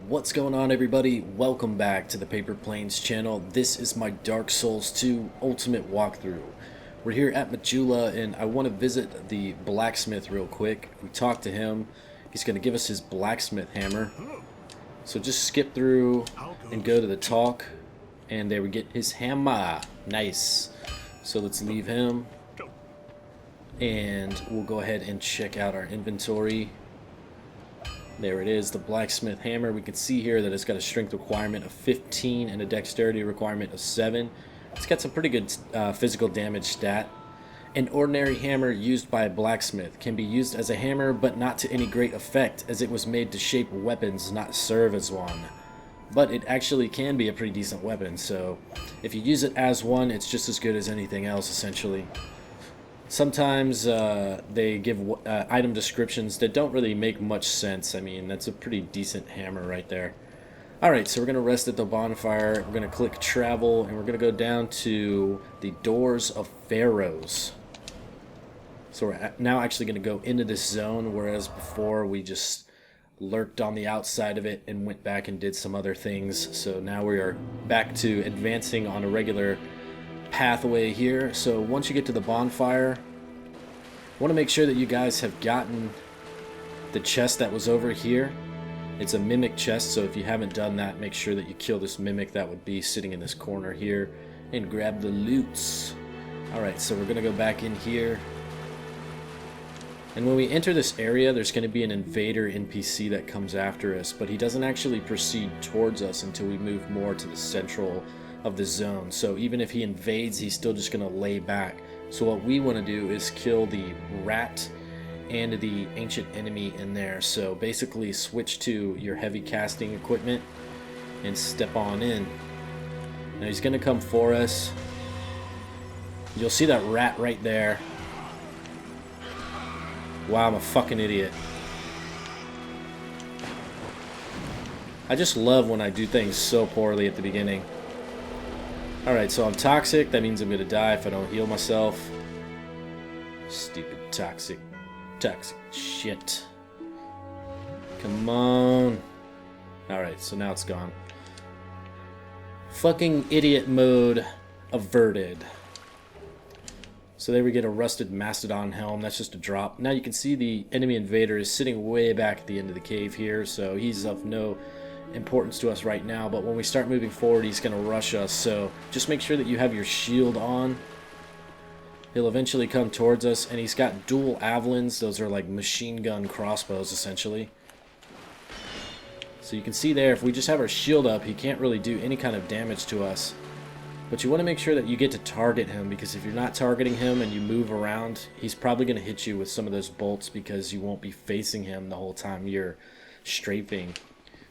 What's going on, everybody? Welcome back to the Paper Planes channel. This is my Dark Souls 2 Ultimate walkthrough. We're here at Majula and I want to visit the blacksmith real quick. We talked to him. He's going to give us his blacksmith hammer. So just skip through and go to the talk, and there we get his hammer. Nice. So let's leave him and we'll go ahead and check out our inventory. There it is, the blacksmith hammer. We can see here that it's got a strength requirement of 15 and a dexterity requirement of 7. It's got some pretty good physical damage stat. An ordinary hammer used by a blacksmith can be used as a hammer, but not to any great effect, as it was made to shape weapons, not serve as one. But it actually can be a pretty decent weapon, so if you use it as one, it's just as good as anything else, essentially. Sometimes they give item descriptions that don't really make much sense. I mean, that's a pretty decent hammer right there. Alright, so we're going to rest at the bonfire. We're going to click travel, and we're going to go down to the doors of Pharros. So we're now actually going to go into this zone, whereas before we just lurked on the outside of it and went back and did some other things. So now we are back to advancing on a regular pathway here. So once you get to the bonfire, I want to make sure that you guys have gotten the chest that was over here. It's a mimic chest, so if you haven't done that, make sure that you kill this mimic that would be sitting in this corner here and grab the loots. Alright, so we're gonna go back in here, and when we enter this area, there's going to be an invader NPC that comes after us, but he doesn't actually proceed towards us until we move more to the central of the zone. So even if he invades, he's still just going to lay back. So what we want to do is kill the rat and the ancient enemy in there. So basically switch to your heavy casting equipment and step on in. Now he's going to come for us. You'll see that rat right there. Wow, I'm a fucking idiot. I just love when I do things so poorly at the beginning. Alright, so I'm toxic. That means I'm gonna die if I don't heal myself. Stupid toxic shit. Come on. Alright, so now it's gone. Fucking idiot mode averted. So there we get a rusted mastodon helm. That's just a drop. Now you can see the enemy invader is sitting way back at the end of the cave here, so he's of no importance to us right now, but when we start moving forward, he's going to rush us. So just make sure that you have your shield on. He'll eventually come towards us, and he's got dual javelins. Those are like machine gun crossbows, essentially. So you can see there, if we just have our shield up, he can't really do any kind of damage to us. But you want to make sure that you get to target him, because if you're not targeting him and you move around, he's probably going to hit you with some of those bolts because you won't be facing him the whole time you're strafing.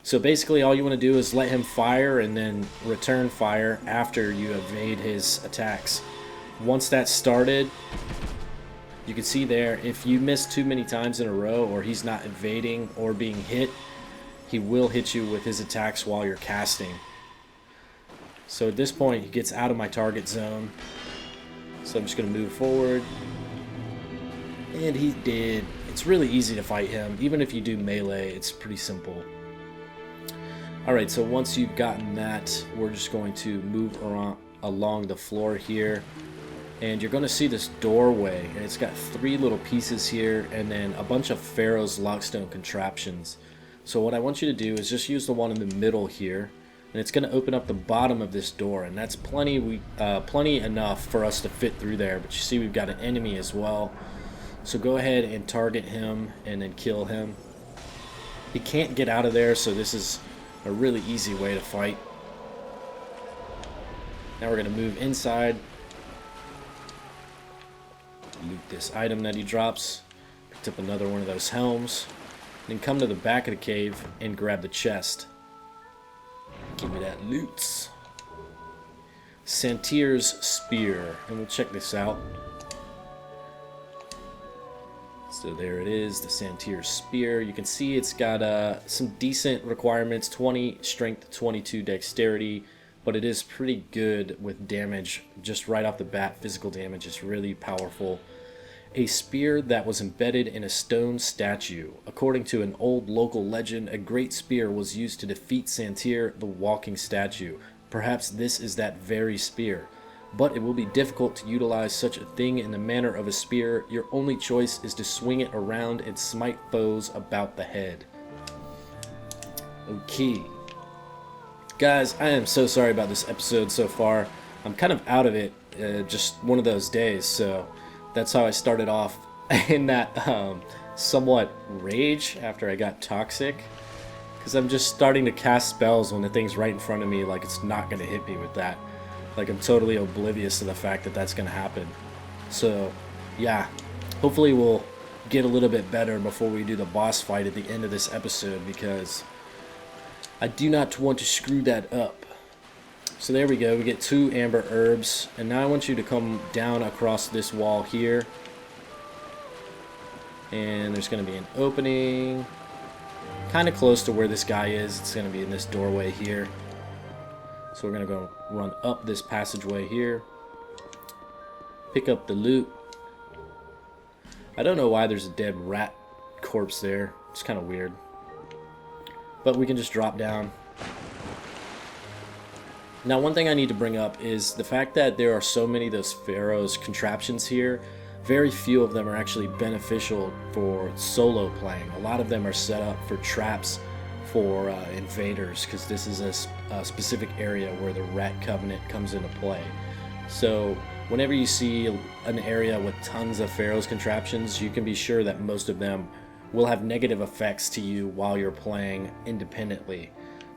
So basically all you want to do is let him fire and then return fire after you evade his attacks. Once that's started, you can see there, if you miss too many times in a row or he's not evading or being hit, he will hit you with his attacks while you're casting. So at this point, he gets out of my target zone. So I'm just going to move forward. And he's dead. It's really easy to fight him. Even if you do melee, it's pretty simple. Alright, so once you've gotten that, we're just going to move around along the floor here. And you're going to see this doorway. And it's got 3 little pieces here and then a bunch of Pharros lockstone contraptions. So what I want you to do is just use the one in the middle here. And it's going to open up the bottom of this door, and that's plenty enough for us to fit through there. But you see we've got an enemy as well. So go ahead and target him and then kill him. He can't get out of there, so this is a really easy way to fight. Now we're going to move inside. Loot this item that he drops. Picked up another one of those helms. Then come to the back of the cave and grab the chest. Give me that loot. Santir's spear, and we'll check this out. So there it is, the Santir's spear. You can see it's got some decent requirements, 20 strength, 22 dexterity, but it is pretty good with damage just right off the bat. Physical damage is really powerful. A spear that was embedded in a stone statue. According to an old local legend, a great spear was used to defeat Santir, the walking statue. Perhaps this is that very spear. But it will be difficult to utilize such a thing in the manner of a spear. Your only choice is to swing it around and smite foes about the head. Okay. Guys, I am so sorry about this episode so far. I'm kind of out of it. Just one of those days, so that's how I started off in that somewhat rage after I got toxic. Because I'm just starting to cast spells when the thing's right in front of me, like it's not going to hit me with that. Like I'm totally oblivious to the fact that that's going to happen. So, yeah. Hopefully we'll get a little bit better before we do the boss fight at the end of this episode, because I do not want to screw that up. So there we go, we get 2 amber herbs, and now I want you to come down across this wall here. And there's going to be an opening kind of close to where this guy is. It's going to be in this doorway here. So we're going to go run up this passageway here. Pick up the loot. I don't know why there's a dead rat corpse there. It's kind of weird. But we can just drop down. Now, one thing I need to bring up is the fact that there are so many of those Pharros contraptions here. Very few of them are actually beneficial for solo playing. A lot of them are set up for traps for invaders, because this is a specific area where the Rat Covenant comes into play. So whenever you see an area with tons of Pharros contraptions, you can be sure that most of them will have negative effects to you while you're playing independently.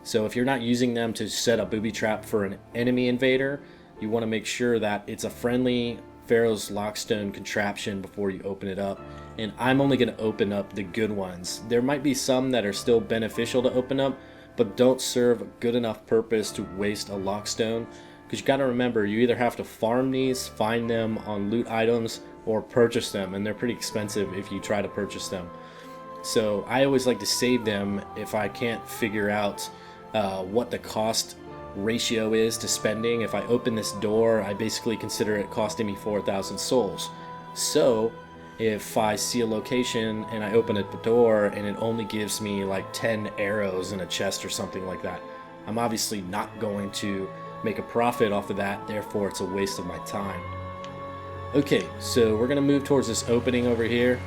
So if you're not using them to set a booby trap for an enemy invader, you want to make sure that it's a friendly Pharros Lockstone contraption before you open it up. And I'm only going to open up the good ones. There might be some that are still beneficial to open up, but don't serve a good enough purpose to waste a Lockstone. Because you got to remember, you either have to farm these, find them on loot items, or purchase them. And they're pretty expensive if you try to purchase them. So I always like to save them if I can't figure out what the cost ratio is to spending. If I open this door, I basically consider it costing me 4,000 souls. So if I see a location and I open up the door and it only gives me like 10 arrows in a chest or something like that, I'm obviously not going to make a profit off of that. Therefore, it's a waste of my time. Okay, so we're gonna move towards this opening over here.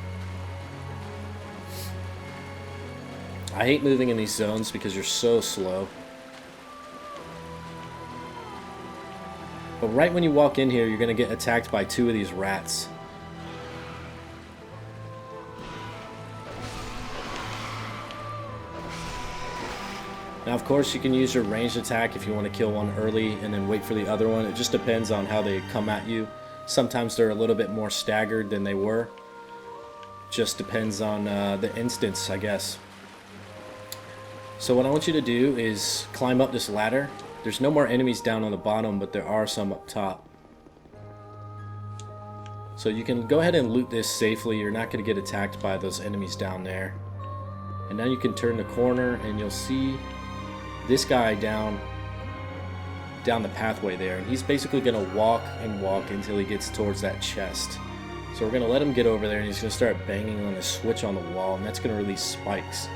I hate moving in these zones because you're so slow. But right when you walk in here, you're going to get attacked by 2 of these rats. Now, of course, you can use your ranged attack if you want to kill one early and then wait for the other one. It just depends on how they come at you. Sometimes they're a little bit more staggered than they were. Just depends on the instance, I guess. So what I want you to do is climb up this ladder. There's no more enemies down on the bottom, but there are some up top. So you can go ahead and loot this safely. You're not going to get attacked by those enemies down there. And now you can turn the corner and you'll see this guy down the pathway there. And he's basically going to walk and walk until he gets towards that chest. So we're going to let him get over there, and he's going to start banging on the switch on the wall, and that's going to release spikes.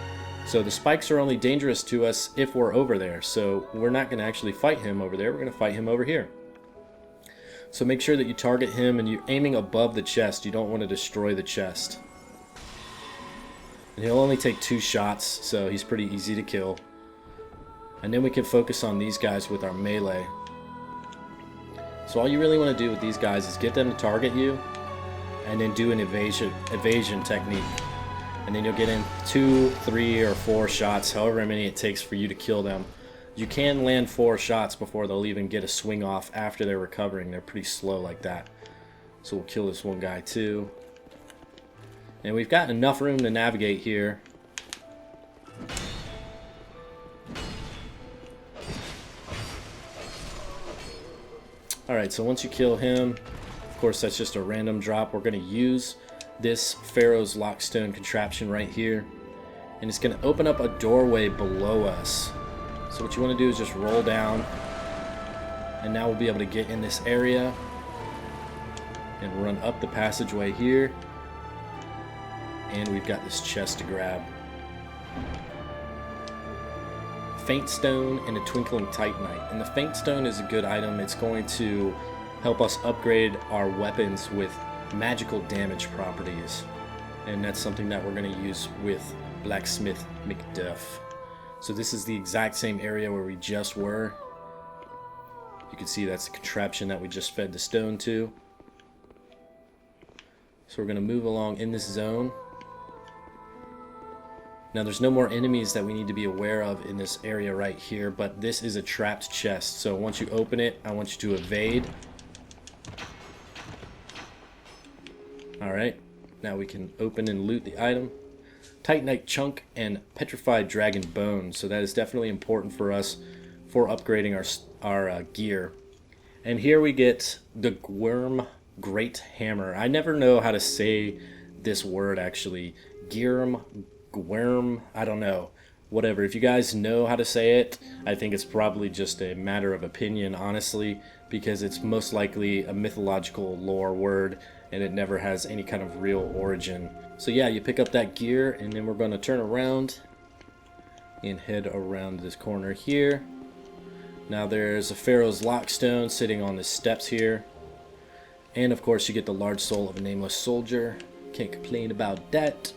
So the spikes are only dangerous to us if we're over there. So we're not going to actually fight him over there. We're going to fight him over here. So make sure that you target him and you're aiming above the chest. You don't want to destroy the chest. And he'll only take 2 shots, so he's pretty easy to kill. And then we can focus on these guys with our melee. So all you really want to do with these guys is get them to target you and then do an evasion technique. And then you'll get in 2, 3, or 4 shots, however many it takes for you to kill them. You can land 4 shots before they'll even get a swing off after they're recovering. They're pretty slow like that. So we'll kill this one guy too. And we've got enough room to navigate here. Alright, so once you kill him, of course that's just a random drop. We're going to use this Pharros Lockstone contraption right here, and it's going to open up a doorway below us. So what you want to do is just roll down, and now we'll be able to get in this area and run up the passageway here. and we've got this chest to grab. Faint Stone and a Twinkling Titanite. And the Faint Stone is a good item. It's going to help us upgrade our weapons with magical damage properties. And that's something that we're going to use with Blacksmith McDuff. So this is the exact same area where we just were. You can see that's the contraption that we just fed the stone to. So we're going to move along in this zone. Now there's no more enemies that we need to be aware of in this area right here, but this is a trapped chest. So once you open it, I want you to evade. Alright, now we can open and loot the item. Titanite Chunk and Petrified Dragon Bone. So that is definitely important for us for upgrading our gear. And here we get the Gwyrm Great Hammer. I never know how to say this word actually. Gwyrm, I don't know. Whatever. If you guys know how to say it, I think it's probably just a matter of opinion, honestly, because it's most likely a mythological lore word and it never has any kind of real origin. So yeah, you pick up that gear and then we're going to turn around and head around this corner here. Now there's a Pharros Lockstone sitting on the steps here. And of course you get the large soul of a nameless soldier. Can't complain about that.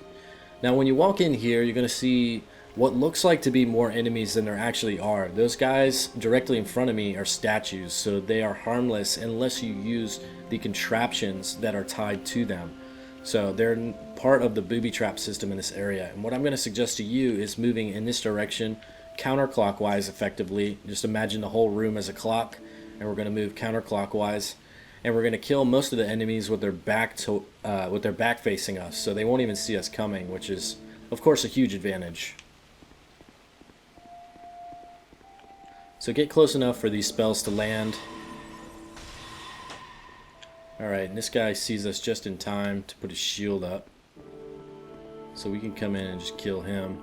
Now when you walk in here, you're going to see what looks like to be more enemies than there actually are. Those guys directly in front of me are statues, so they are harmless unless you use the contraptions that are tied to them. So they're part of the booby trap system in this area. And what I'm going to suggest to you is moving in this direction counterclockwise effectively. Just imagine the whole room as a clock, and we're going to move counterclockwise. And we're going to kill most of the enemies with their back facing us, so they won't even see us coming, which is, of course, a huge advantage. So get close enough for these spells to land. Alright, and this guy sees us just in time to put his shield up, so we can come in and just kill him.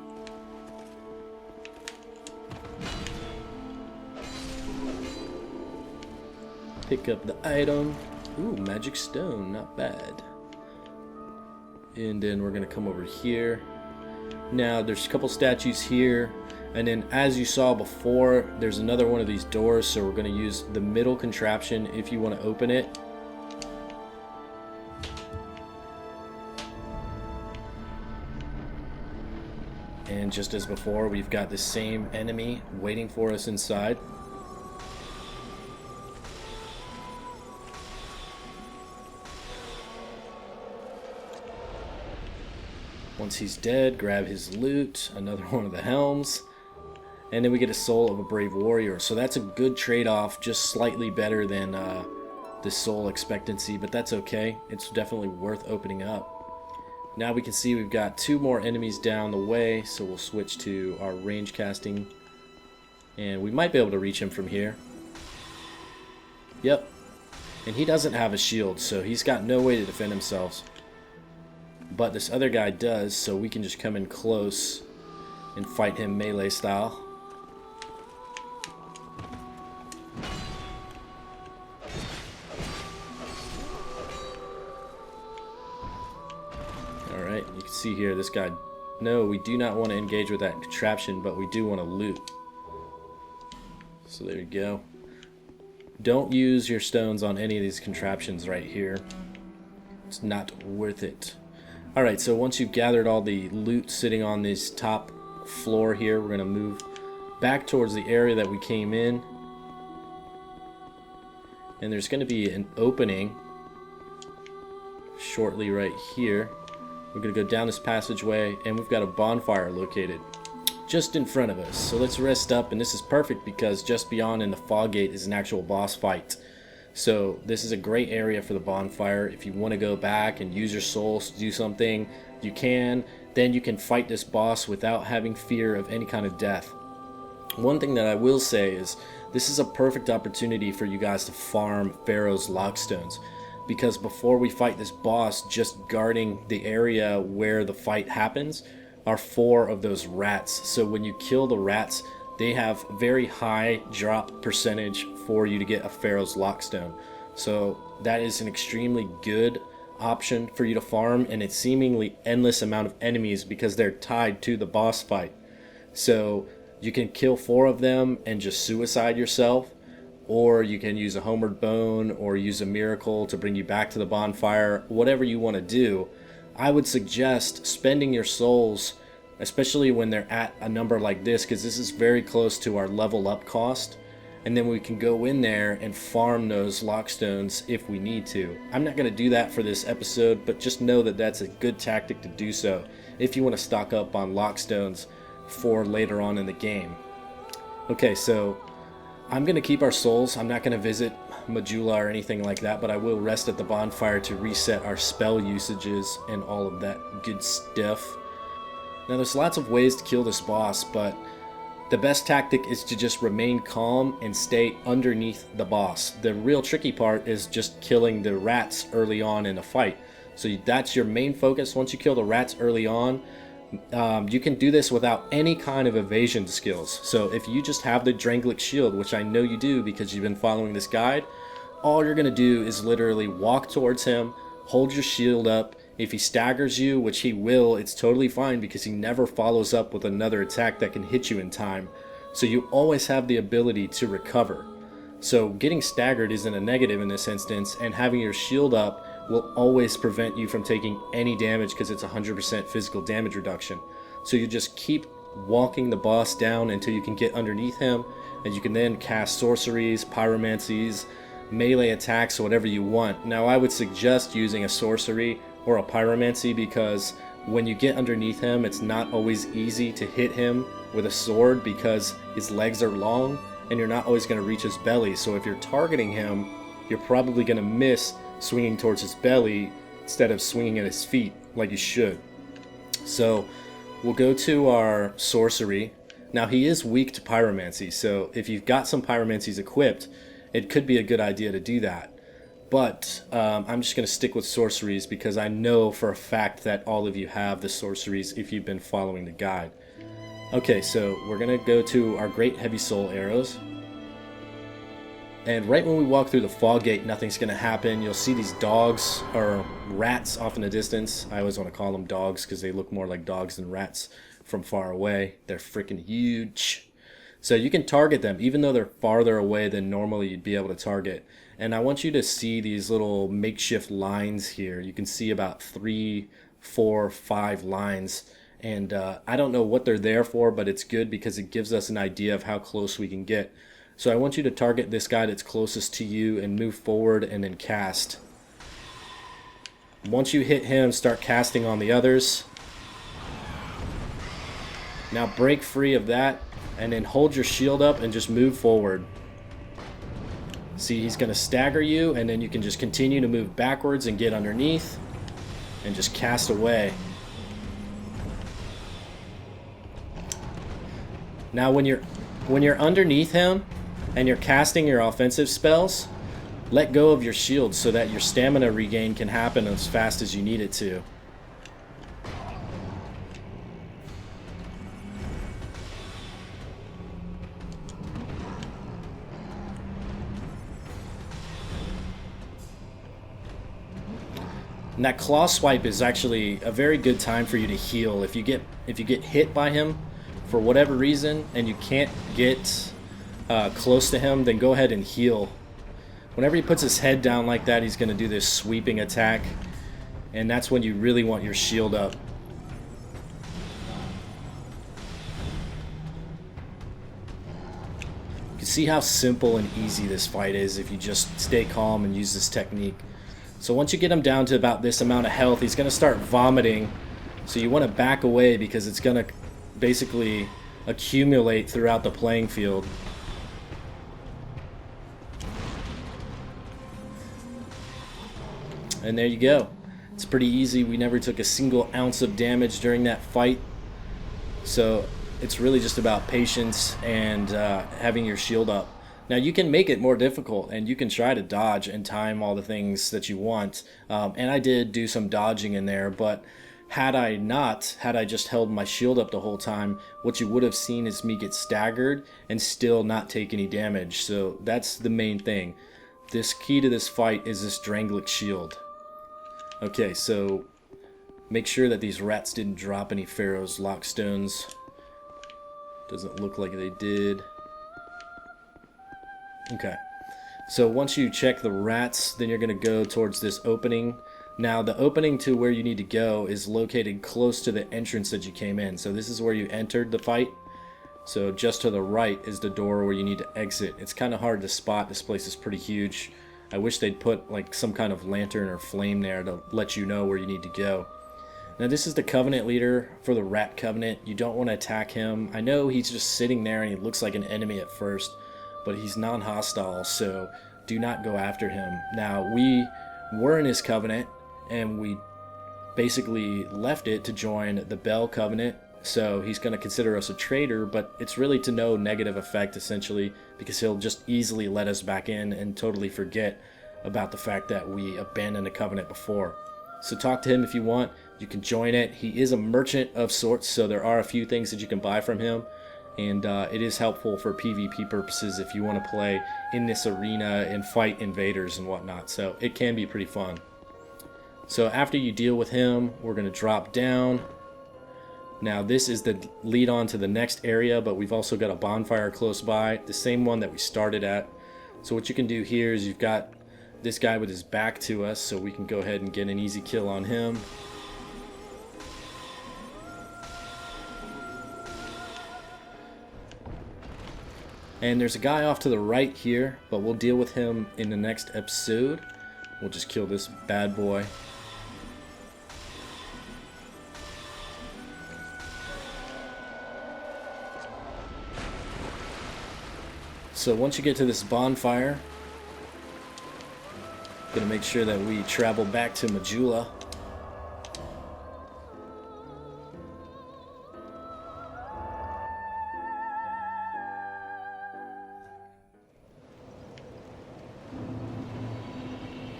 Pick up the item. Ooh, magic stone, not bad. And then we're gonna come over here. Now there's a couple statues here, and then as you saw before, there's another one of these doors, so we're gonna use the middle contraption if you want to open it. And just as before, we've got the same enemy waiting for us inside. Once he's dead, grab his loot, another one of the helms, and then we get a soul of a brave warrior. So that's a good trade-off, just slightly better than the soul expectancy, but that's okay. It's definitely worth opening up. Now we can see we've got two more enemies down the way, so we'll switch to our range casting, and we might be able to reach him from here. Yep, and he doesn't have a shield, so he's got no way to defend himself. But this other guy does, so we can just come in close and fight him melee style. Alright, you can see here this guy. No, we do not want to engage with that contraption, but we do want to loot. So there you go. Don't use your stones on any of these contraptions right here. It's not worth it. Alright, so once you've gathered all the loot sitting on this top floor here, we're going to move back towards the area that we came in. And there's going to be an opening shortly right here. We're going to go down this passageway, and we've got a bonfire located just in front of us. So let's rest up, and this is perfect because just beyond in the fog gate is an actual boss fight. So this is a great area for the bonfire. If you want to go back and use your souls to do something, you can. Then you can fight this boss without having fear of any kind of death. One thing that I will say is this is a perfect opportunity for you guys to farm Pharros Lockstones, because before we fight this boss, just guarding the area where the fight happens are 4 of those rats. So when you kill the rats, they have very high drop percentage for you to get a Pharros Lockstone. So that is an extremely good option for you to farm, and it's seemingly endless amount of enemies because they're tied to the boss fight. So you can kill 4 of them and just suicide yourself, or you can use a homeward bone or use a miracle to bring you back to the bonfire. Whatever you want to do, I would suggest spending your souls, especially when they're at a number like this, because this is very close to our level up cost, and then we can go in there and farm those lockstones if we need to. I'm not going to do that for this episode, but just know that that's a good tactic to do so if you want to stock up on lockstones for later on in the game. Okay, so I'm going to keep our souls. I'm not going to visit Majula or anything like that, but I will rest at the bonfire to reset our spell usages and all of that good stuff. Now, there's lots of ways to kill this boss, but the best tactic is to just remain calm and stay underneath the boss. The real tricky part is just killing the rats early on in a fight. So that's your main focus. Once you kill the rats early on, you can do this without any kind of evasion skills. So if you just have the Dranglic shield, which I know you do because you've been following this guide, all you're going to do is literally walk towards him, hold your shield up. If he staggers you, which he will, it's totally fine because he never follows up with another attack that can hit you in time. So you always have the ability to recover. So getting staggered isn't a negative in this instance, and having your shield up will always prevent you from taking any damage because it's 100% physical damage reduction. So you just keep walking the boss down until you can get underneath him, and you can then cast sorceries, pyromancies, melee attacks, whatever you want. Now I would suggest using a sorcery or a pyromancy because when you get underneath him, it's not always easy to hit him with a sword because his legs are long and you're not always going to reach his belly. So if you're targeting him, you're probably going to miss swinging towards his belly instead of swinging at his feet like you should. So we'll go to our sorcery. Now he is weak to pyromancy, so if you've got some pyromancies equipped, it could be a good idea to do that. But I'm just going to stick with sorceries because I know for a fact that all of you have the sorceries if you've been following the guide. Okay, so we're going to go to our Great Heavy Soul arrows. And right when we walk through the fog gate, nothing's going to happen. You'll see these dogs or rats off in the distance. I always want to call them dogs because they look more like dogs than rats from far away. They're freaking huge. So you can target them even though they're farther away than normally you'd be able to target. And I want you to see these little makeshift lines here. You can see about 3, 4, 5 lines. And I don't know what they're there for, but it's good because it gives us an idea of how close we can get. So I want you to target this guy that's closest to you and move forward and then cast. Once you hit him, start casting on the others. Now break free of that and then hold your shield up and just move forward. See, he's going to stagger you, and then you can just continue to move backwards and get underneath and just cast away. Now when you're underneath him and you're casting your offensive spells, let go of your shield so that your stamina regain can happen as fast as you need it to. And that claw swipe is actually a very good time for you to heal. If you get hit by him for whatever reason and you can't get close to him, then go ahead and heal. Whenever he puts his head down like that, he's going to do this sweeping attack, and that's when you really want your shield up. You can see how simple and easy this fight is if you just stay calm and use this technique. So once you get him down to about this amount of health, he's going to start vomiting. So you want to back away because it's going to basically accumulate throughout the playing field. And there you go. It's pretty easy. We never took a single ounce of damage during that fight. So it's really just about patience and having your shield up. Now you can make it more difficult and you can try to dodge and time all the things that you want. And I did do some dodging in there, but had I just held my shield up the whole time, what you would have seen is me get staggered and still not take any damage. So that's the main thing. This key to this fight is this Dranglic shield. Okay, so make sure that these rats didn't drop any Pharros lockstones. Doesn't look like they did. Okay. So once you check the rats, then you're going to go towards this opening. Now the opening to where you need to go is located close to the entrance that you came in. So this is where you entered the fight. So just to the right is the door where you need to exit. It's kind of hard to spot. This place is pretty huge. I wish they'd put like some kind of lantern or flame there to let you know where you need to go. Now this is the Covenant leader for the Rat Covenant. You don't want to attack him. I know he's just sitting there and he looks like an enemy at first, but he's non-hostile, so do not go after him. Now we were in his Covenant and we basically left it to join the Bell Covenant, so he's going to consider us a traitor, but it's really to no negative effect essentially, because he'll just easily let us back in and totally forget about the fact that we abandoned the Covenant before. So talk to him if you want. You can join it. He is a merchant of sorts, so there are a few things that you can buy from him, and it is helpful for PvP purposes if you want to play in this arena and fight invaders and whatnot, so it can be pretty fun. So after you deal with him, we're going to drop down. Now this is the lead on to the next area, but we've also got a bonfire close by, the same one that we started at. So what you can do here is you've got this guy with his back to us, so we can go ahead and get an easy kill on him. And there's a guy off to the right here, but we'll deal with him in the next episode. We'll just kill this bad boy. So once you get to this bonfire, gonna make sure that we travel back to Majula.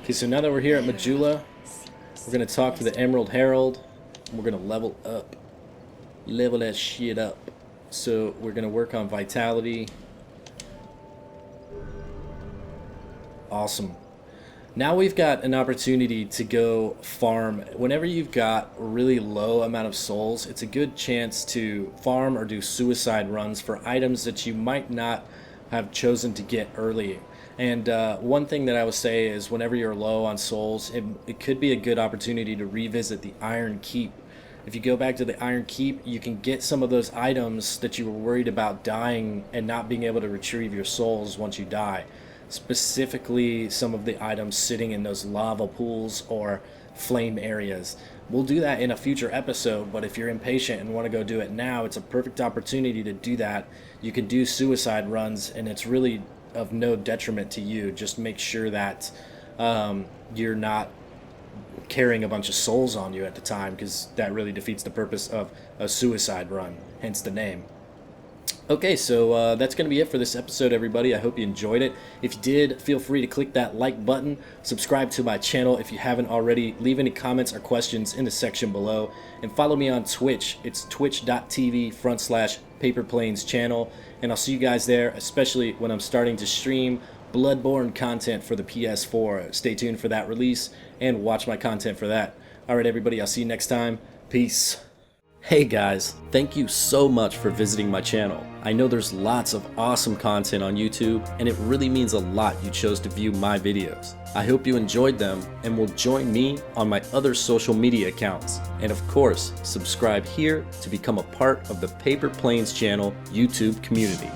Okay, so now that we're here at Majula, we're gonna talk to the Emerald Herald. We're gonna level up. Level that shit up. So we're gonna work on vitality. Awesome. Now we've got an opportunity to go farm. Whenever you've got a really low amount of souls, it's a good chance to farm or do suicide runs for items that you might not have chosen to get early. And one thing that I would say is whenever you're low on souls, it could be a good opportunity to revisit the Iron Keep. If you go back to the Iron Keep, you can get some of those items that you were worried about dying and not being able to retrieve your souls once you die. Specifically some of the items sitting in those lava pools or flame areas. We'll do that in a future episode, but if you're impatient and want to go do it now, it's a perfect opportunity to do that. You can do suicide runs and it's really of no detriment to you. Just make sure that you're not carrying a bunch of souls on you at the time, because that really defeats the purpose of a suicide run, hence the name. Okay, so that's going to be it for this episode, everybody. I hope you enjoyed it. If you did, feel free to click that like button, subscribe to my channel if you haven't already, leave any comments or questions in the section below, and follow me on Twitch. It's twitch.tv/PaperPlanes channel, and I'll see you guys there, especially when I'm starting to stream Bloodborne content for the PS4. Stay tuned for that release and watch my content for that. Alright, everybody, I'll see you next time. Peace. Hey guys, thank you so much for visiting my channel. I know there's lots of awesome content on YouTube, and it really means a lot you chose to view my videos. I hope you enjoyed them and will join me on my other social media accounts. And of course, subscribe here to become a part of the Paper Planes channel YouTube community.